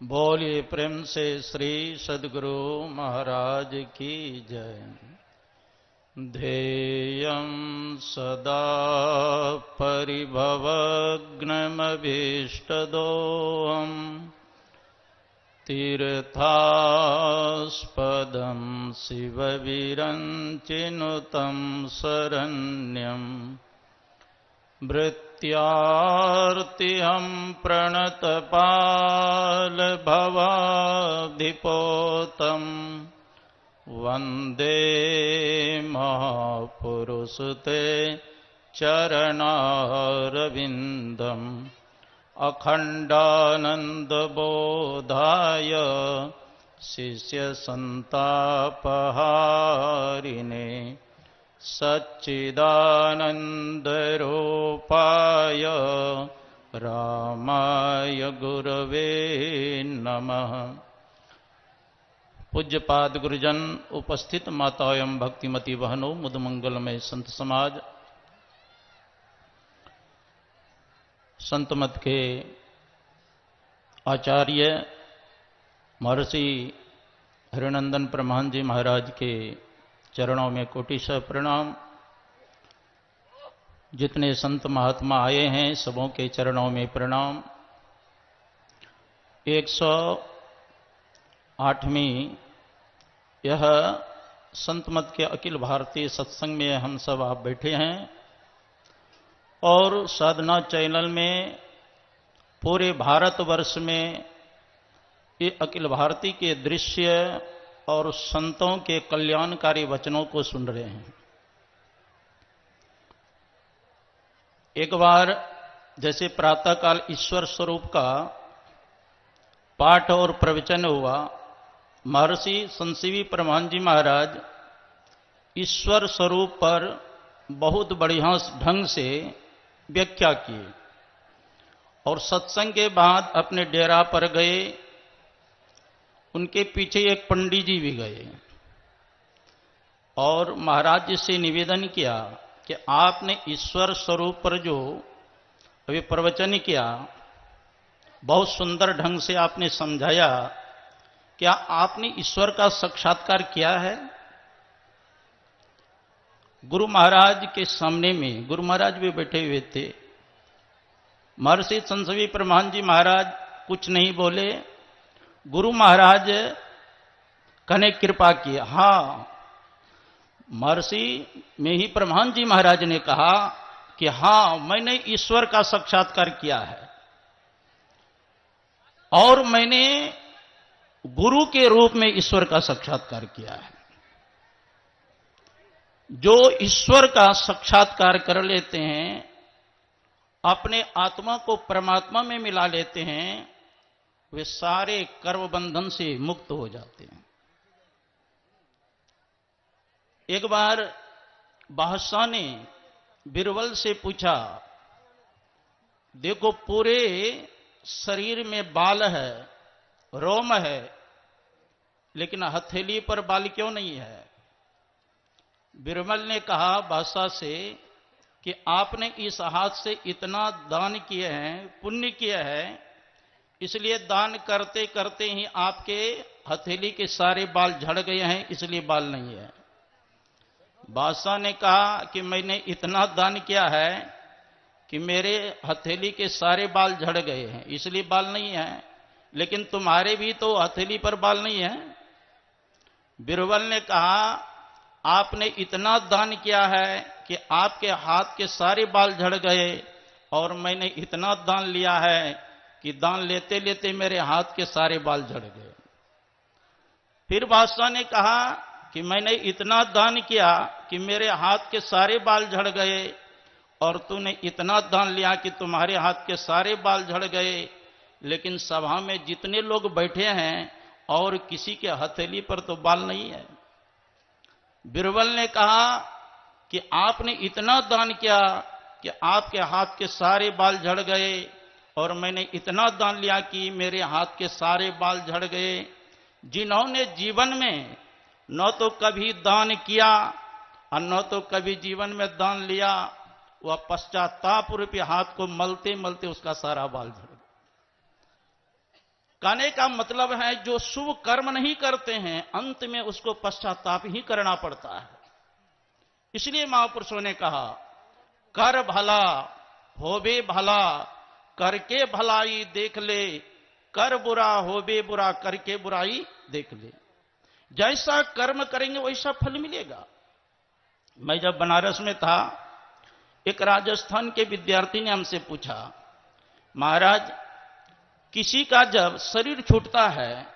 बोलिए प्रेम से श्री सद्गुरु महाराज की जय। ध्येयं सदा परिभवग्नमभीष्टदोहम् तीर्थास्पदं शिवविरञ्चिनुतं शरण्यम् भृत्यार्तिहं प्रणतपालभवाधिपोतं वन्दे महापुरुषते चरणारविन्दम् अखण्डानन्दबोधाय शिष्यसन्तापहारिणे सच्चिदानन्दरूपाय रामाय गुरवे नमः। पूज्यपाद गुरुजन, उपस्थित माता एवं भक्तिमती बहनों, मुदमंगलमय संत समाज, संत मत के आचार्य महर्षि हरिनंदन परमहंस जी महाराज के चरणों में कोटिशः प्रणाम। जितने संत महात्मा आए हैं सबों के चरणों में प्रणाम। 108वीं यह संत मत के अखिल भारतीय सत्संग में हम सब आप बैठे हैं और साधना चैनल में पूरे भारतवर्ष में ये अखिल भारतीय के दृश्य और संतों के कल्याणकारी वचनों को सुन रहे हैं। एक बार जैसे प्रातःकाल ईश्वर स्वरूप का पाठ और प्रवचन हुआ, महर्षि संसीवी परमहंस जी महाराज ईश्वर स्वरूप पर बहुत बढ़िया ढंग से व्याख्या किए और सत्संग के बाद अपने डेरा पर गए। उनके पीछे एक पंडित जी भी गए और महाराज जी से निवेदन किया कि आपने ईश्वर स्वरूप पर जो अभी प्रवचन किया, बहुत सुंदर ढंग से आपने समझाया, क्या आपने ईश्वर का साक्षात्कार किया है? गुरु महाराज के सामने में गुरु महाराज भी बैठे हुए थे। महर्षि संसीवी परमहंस जी महाराज कुछ नहीं बोले। गुरु महाराज कहने कृपा किया। हाँ, महर्षि में ही परमहंस जी महाराज ने कहा कि हाँ, मैंने ईश्वर का साक्षात्कार किया है और मैंने गुरु के रूप में ईश्वर का साक्षात्कार किया है। जो ईश्वर का साक्षात्कार कर लेते हैं, अपने आत्मा को परमात्मा में मिला लेते हैं, वे सारे कर्म बंधन से मुक्त हो जाते हैं। एक बार बादशाह ने बिरबल से पूछा, देखो पूरे शरीर में बाल है, रोम है, लेकिन हथेली पर बाल क्यों नहीं है? बिरबल ने कहा बादशाह से कि आपने इस हाथ से इतना दान किए हैं, पुण्य किया है, इसलिए दान करते करते ही आपके हथेली के सारे बाल झड़ गए हैं, इसलिए बाल नहीं है। बादशाह ने कहा कि मैंने इतना दान किया है कि मेरे हथेली के सारे बाल झड़ गए हैं, इसलिए बाल नहीं है, लेकिन तुम्हारे भी तो हथेली पर बाल नहीं है। बिरबल ने कहा आपने इतना दान किया है कि आपके हाथ के सारे बाल झड़ गए और मैंने इतना दान लिया है कि दान लेते लेते मेरे हाथ के सारे बाल झड़ गए। फिर बादशाह ने कहा कि मैंने इतना दान किया कि मेरे हाथ के सारे बाल झड़ गए और तूने इतना दान लिया कि तुम्हारे हाथ के सारे बाल झड़ गए, लेकिन सभा में जितने लोग बैठे हैं और किसी के हथेली पर तो बाल नहीं है। बिरबल ने कहा कि आपने इतना दान किया कि आपके हाथ के सारे बाल झड़ गए और मैंने इतना दान लिया कि मेरे हाथ के सारे बाल झड़ गए। जिन्होंने जीवन में न तो कभी दान किया और न तो कभी जीवन में दान लिया, वह पश्चाताप रूपी हाथ को मलते मलते उसका सारा बाल झड़ गया। कहने का मतलब है जो शुभ कर्म नहीं करते हैं अंत में उसको पश्चाताप ही करना पड़ता है। इसलिए महापुरुषों ने कहा कर भला होबे भला, करके भलाई देख ले, कर बुरा होबे बुरा, करके बुराई देख ले। जैसा कर्म करेंगे वैसा फल मिलेगा। मैं जब बनारस में था, एक राजस्थान के विद्यार्थी ने हमसे पूछा, महाराज किसी का जब शरीर छूटता है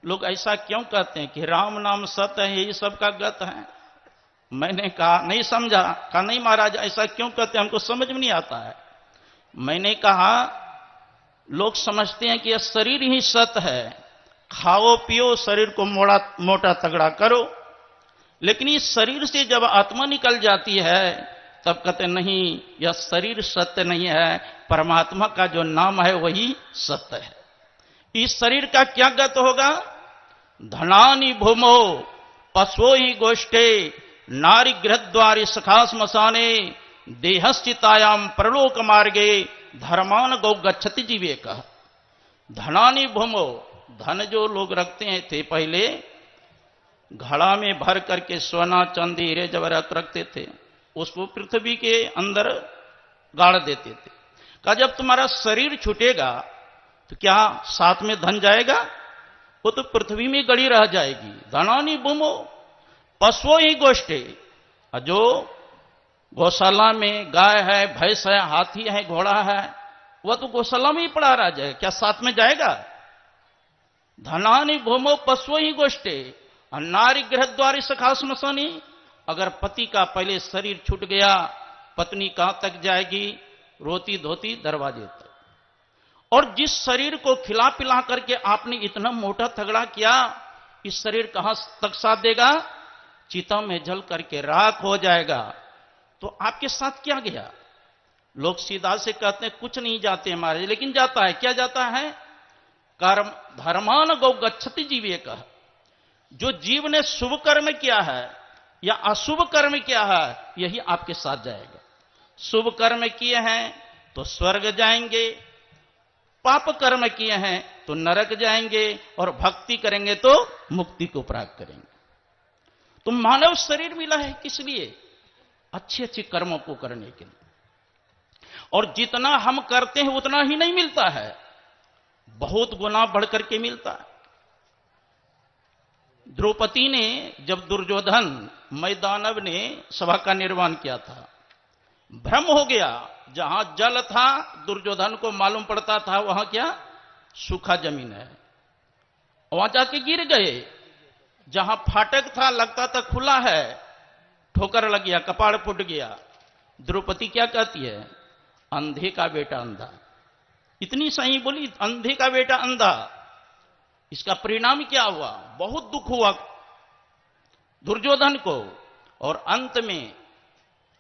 लोग ऐसा क्यों कहते हैं कि राम नाम सत्य है, यही सबका गत है। मैंने कहा नहीं समझा। कहा नहीं महाराज ऐसा क्यों कहते हैं, हमको समझ में नहीं आता है। मैंने कहा लोग समझते हैं कि यह शरीर ही सत्य है, खाओ पियो शरीर को मोटा तगड़ा करो, लेकिन इस शरीर से जब आत्मा निकल जाती है तब कहते नहीं यह शरीर सत्य नहीं है, परमात्मा का जो नाम है वही सत्य है। इस शरीर का क्या गत होगा? धनानि भूमो पशो ही गोष्ठे, नारी गृहद्वारी सखा श्मशाने, देहस्थितायाम परलोक मार्गे, धर्मान गौ गच्छति जीवेक। धनानि भूमो, धन जो लोग रखते थे पहले घड़ा में भर करके सोना चांदी हीरे जवाहरात रखते थे, उसको पृथ्वी के अंदर गाड़ देते थे। कहा जब तुम्हारा शरीर छूटेगा तो क्या साथ में धन जाएगा? वो तो पृथ्वी में गड़ी रह जाएगी। धनानि भूमो पशुओ ही गोष्ठे, जो गौशाला में गाय है, भैंस है, हाथी है, घोड़ा है, वह तो गौशाला में ही पड़ा रह जाएगा, क्या साथ में जाएगा? धनानि भूमो पशुओ ही गोष्ठे, नारी गृहद्वारी सखा श्मशानी। अगर पति का पहले शरीर छूट गया पत्नी कहां तक जाएगी? रोती धोती दरवाजे तक। और जिस शरीर को खिला पिला करके आपने इतना मोटा तगड़ा किया, इस शरीर कहां तक साथ देगा? चिता में जल करके राख हो जाएगा। तो आपके साथ क्या गया? लोग सीधा से कहते हैं कुछ नहीं जाते हमारे, लेकिन जाता है। क्या जाता है? कर्म धर्मान गौ गच्छति जीवेक। जो जीव ने शुभ कर्म किया है या अशुभ कर्म किया है यही आपके साथ जाएगा। शुभ कर्म किए हैं तो स्वर्ग जाएंगे, पाप कर्म किए हैं तो नरक जाएंगे, और भक्ति करेंगे तो मुक्ति को प्राप्त करेंगे। तो मानव शरीर मिला है किस लिए? अच्छे अच्छे कर्मों को करने के लिए। और जितना हम करते हैं उतना ही नहीं मिलता है, बहुत गुना बढ़कर के मिलता है। द्रौपदी ने जब दुर्योधन मैदानव ने सभा का निर्माण किया था, भ्रम हो गया। जहां जल था दुर्योधन को मालूम पड़ता था वहां क्या सूखा जमीन है, वहां जाके गिर गए। जहां फाटक था लगता था खुला है, ठोकर लग गया, कपाड़ फूट गया। द्रौपदी क्या कहती है? अंधे का बेटा अंधा। इतनी सही बोली, अंधे का बेटा अंधा। इसका परिणाम क्या हुआ? बहुत दुख हुआ दुर्योधन को, और अंत में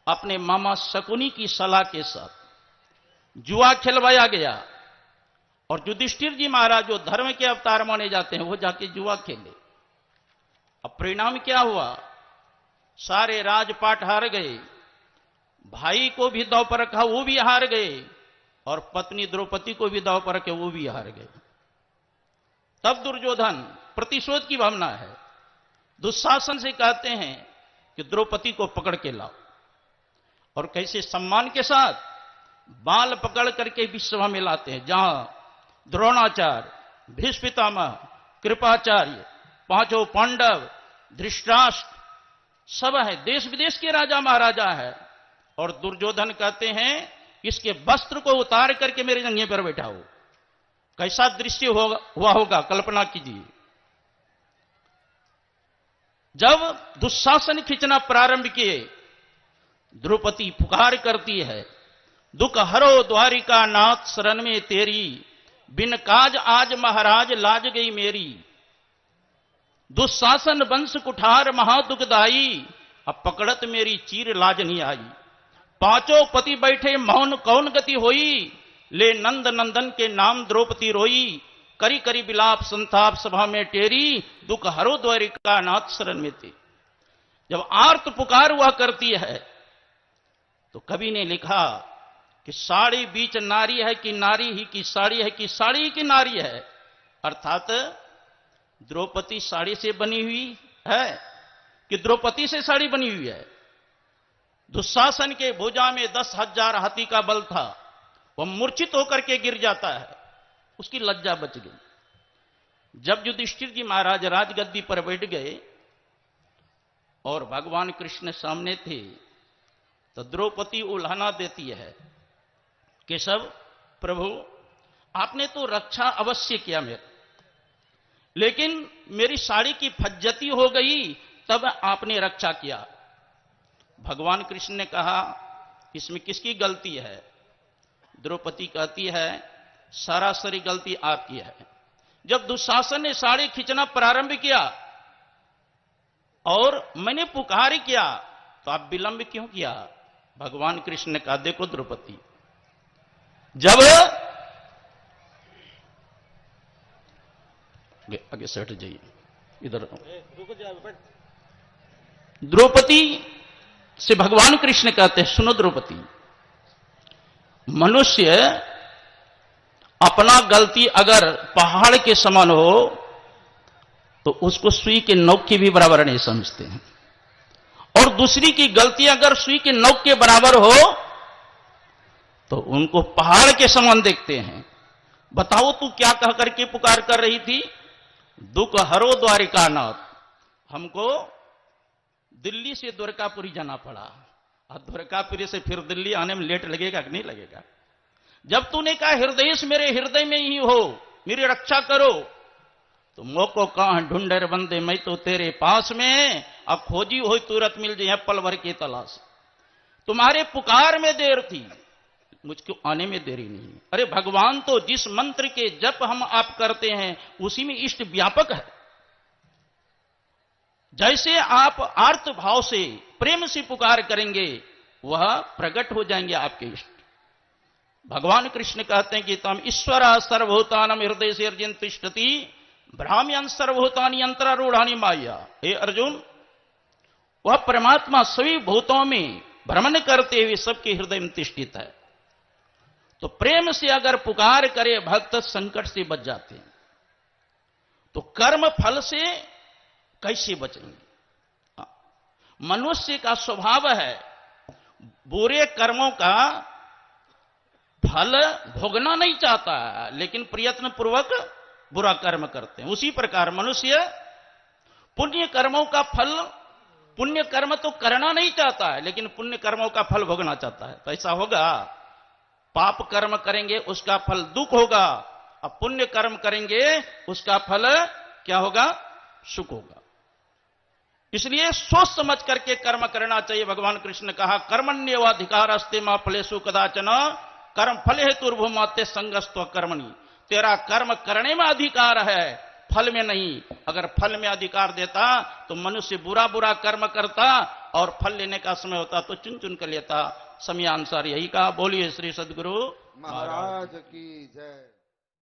अपने मामा शकुनी की सलाह के साथ जुआ खिलवाया गया। और युधिष्ठिर जी महाराज जो धर्म के अवतार माने जाते हैं वो जाके जुआ खेले। अब परिणाम क्या हुआ? सारे राजपाट हार गए, भाई को भी दांव पर रखा वो भी हार गए, और पत्नी द्रौपदी को भी दांव पर रखे वो भी हार गए। तब दुर्योधन प्रतिशोध की भावना है, दुशासन से कहते हैं कि द्रौपदी को पकड़ के लाओ। और कैसे सम्मान के साथ बाल पकड़ करके विश्व में लाते हैं, जहां द्रोणाचार्य, भीष्म पितामह, कृपाचार्य, पांचों पांडव, धृतराष्ट्र सब है, देश विदेश के राजा महाराजा है। और दुर्योधन कहते हैं इसके वस्त्र को उतार करके मेरे जंघे पर बैठाओ। कैसा दृश्य हुआ होगा, कल्पना कीजिए। जब दुशासन खींचना प्रारंभ किए, द्रौपदी पुकार करती है, दुख हरो द्वारिका नाथ शरण में तेरी, बिन काज आज महाराज लाज गई मेरी। दुशासन वंश कुठार महादुखदाई, अब पकड़त मेरी चीर लाज नहीं आई। पांचों पति बैठे मौन कौन गति होई, ले नंद नंदन के नाम द्रौपदी रोई। करी करी बिलाप संताप सभा में टेरी, दुख हरो द्वारिका नाथ शरण में थी। जब आर्त पुकार हुआ करती है तो कवि ने लिखा कि साड़ी बीच नारी है कि नारी ही की साड़ी है कि साड़ी ही की नारी है। अर्थात द्रौपदी साड़ी से बनी हुई है कि द्रौपदी से साड़ी बनी हुई है? दुशासन के भुजा में 10,000 हाथी का बल था, वह मूर्छित होकर के गिर जाता है, उसकी लज्जा बच गई। जब युधिष्ठिर जी महाराज राजगद्दी पर बैठ गए और भगवान कृष्ण सामने थे, तो द्रौपदी उल्हाना देती है, केशव प्रभु आपने तो रक्षा अवश्य किया मेरे, लेकिन मेरी साड़ी की फज्जती हो गई, तब आपने रक्षा किया। भगवान कृष्ण ने कहा इसमें किसकी गलती है? द्रौपदी कहती है सरासरी गलती आपकी है। जब दुशासन ने साड़ी खींचना प्रारंभ किया और मैंने पुकार किया तो आप विलंब क्यों किया? भगवान कृष्ण ने कहा देखो द्रौपदी, जब आगे सेट जाइए, इधर द्रौपदी से भगवान कृष्ण कहते हैं सुनो द्रौपदी, मनुष्य अपना गलती अगर पहाड़ के समान हो तो उसको सुई के नोक के भी बराबर नहीं समझते हैं, और दूसरी की गलती अगर सुई के नोक के बराबर हो तो उनको पहाड़ के समान देखते हैं। बताओ तू क्या कह करके पुकार कर रही थी? दुख हरो द्वारिकानाथ, हमको दिल्ली से द्वारकापुरी जाना पड़ा, और द्वारकापुरी से फिर दिल्ली आने में लेट लगेगा कि नहीं लगेगा? जब तूने कहा हृदय मेरे हृदय में ही हो, मेरी रक्षा करो, तो मोको कहां ढूंढर बंदे, मैं तो तेरे पास में, अब खोजी हो तुरंत मिल जाए पल भर की तलाश। तुम्हारे पुकार में देर थी, मुझको आने में देरी नहीं। अरे भगवान तो जिस मंत्र के जप हम आप करते हैं उसी में इष्ट व्यापक है। जैसे आप आर्त भाव से प्रेम से पुकार करेंगे वह प्रकट हो जाएंगे आपके इष्ट। भगवान कृष्ण कहते हैं कि तम ईश्वर सर्वभूतानम हृदय से अर्जुन तिष्ठति भ्राम्यन सर्वभूतानि यंत्रारूढ़ानि माया। हे अर्जुन, वह परमात्मा सभी भूतों में भ्रमण करते हुए सबके हृदय में तिष्ठित है। तो प्रेम से अगर पुकार करे भक्त संकट से बच जाते हैं, तो कर्म फल से कैसे बचेंगे? मनुष्य का स्वभाव है बुरे कर्मों का फल भोगना नहीं चाहता है, लेकिन प्रयत्न पूर्वक बुरा कर्म करते हैं। उसी प्रकार मनुष्य पुण्य कर्मों का फल, पुण्य कर्म तो करना नहीं चाहता है, लेकिन पुण्य कर्मों का फल भोगना चाहता है। तो ऐसा होगा, पाप कर्म करेंगे उसका फल दुख होगा, अब पुण्य कर्म करेंगे उसका फल क्या होगा? सुख होगा। इसलिए सोच समझ करके कर्म करना चाहिए। भगवान कृष्ण ने कहा कर्मण्येवाधिकारस्ते मा फलेषु कदाचन कर्म फल हेतुर्भूमाते संगस्त्व कर्मणि। तेरा कर्म करने में अधिकार है, फल में नहीं। अगर फल में अधिकार देता तो मनुष्य बुरा बुरा कर्म करता और फल लेने का समय होता तो चुन चुन कर लेता। समयानुसार यही कहा। बोलिए श्री सद्गुरु महाराज की जय।